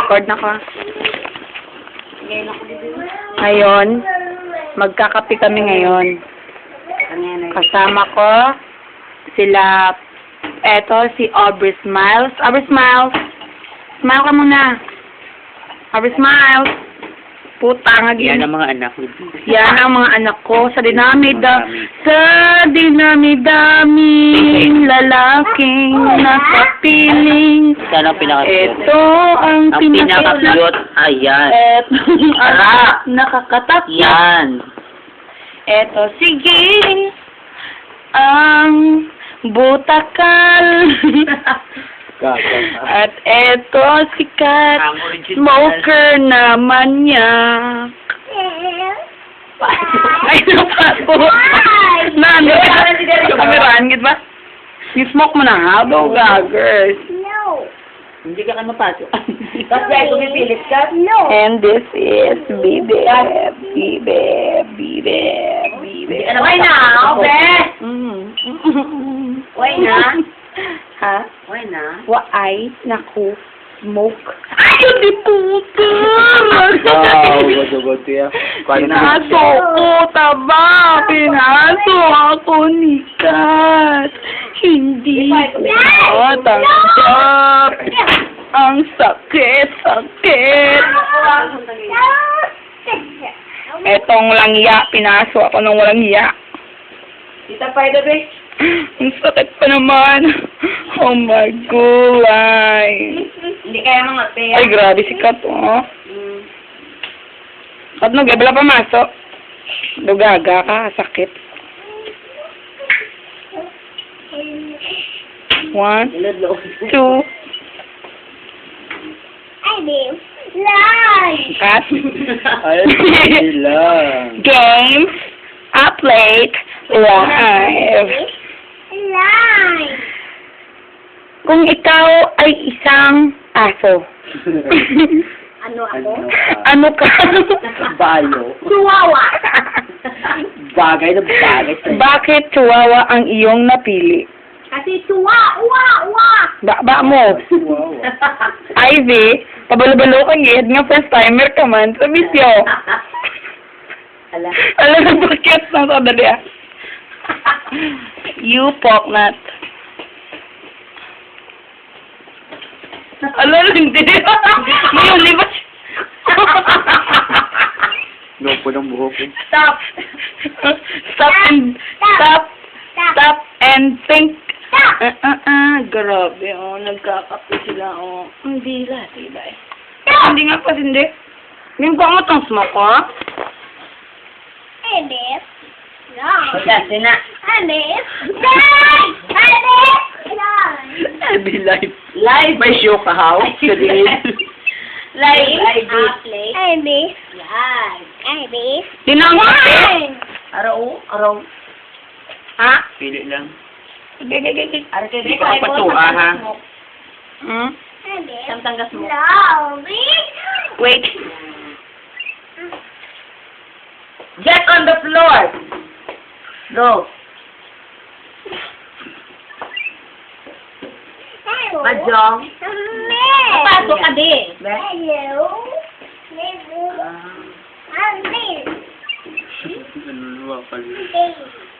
Naka-record na ka. Ngayon, magkakape kami ngayon. Kasama ko sila, eto si Aubrey Smiles. Aubrey Smiles! Smile ka muna. Aubrey Smiles! Putang Yan ang mga anak ko. Yan ang mga anak ko sa dinami-daming lalaking nakapiling. Yan ang pinaka-cute. Ito ang pinaka-cute. Ayan. Eto ang nakakatak. Yan. Eto, sige. Ang butakal. At eto, sikat. Ang original. Smoker naman niya. Ay, napato. Nandito ka kameraan, git ba? Yung smoke mo na ha, daw gaggers. Hindi ka mapasok. Tapos dahil kumipilit ka? And this is Bibe. Why na? Okay. Why na? Ha? Why na? Waay, naku, smoke. Ay, di puto! Bato yan. Pinaso ko, taba! Pinaso ako ni Kat. Hindi ko tanggap. Ang sakit. Etong langya, pinaso ako ng walang hiya. Tita Pai, dabi. Ang sakit pa naman. Oh my God. Hindi kaya mga pera. Ay, grabe si Kat, oh. Kat, nagabala pa masok. Dugaga ka, sakit. 1, 2. Kat. Games, update, live. Kung ikaw ay isang aso. Ano ako? Ano ka? Bayo. Chihuahua. Bagay na bagay sa'yo. Bakit chihuahua ang iyong napili? Kasi chihuahua. Ba mo. Wow. Ivy, pabalo-balo kang gid nga first timer ka man sa bisyo. Ala. Alam na bakit na sa dali ah. You poknut. Alam, hindi. Ngayon, di ba? Lopo ng buhok ko. Stop and think. Grabe, oh. Nagkakape sila, oh. Hindi lahat, diba eh. Hindi nga pa, hindi. Yung ko mo tong smoke, oh. Kasi na. Be live. Live by show ka, how? Dinangin! Araw. Ha? Pili lang. Gigigigig. Hindi ka patua, ha? Hmm? Samtanggas mo. Wait. Get on the floor. Go. Majong. Pasok ka din.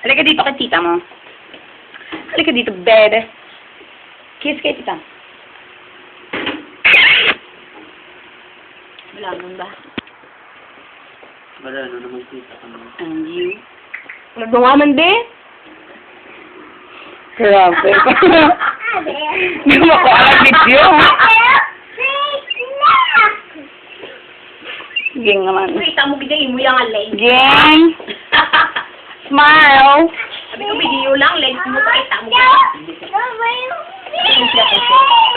Halika dito kay tita mo. Halika dito, bebe. Kiss kay tita. Wala nun ba? Wala, naman kita ka mo. And you? Nagdungaman din? Grabe. Hindi mo ko alam video. Ging naman. Kita mo gigay mo yung leg. Ging. Smile. Sabi ko video lang, leg mo kita mo.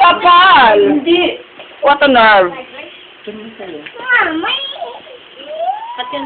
Kapal. Hindi. What a nerve. At yan.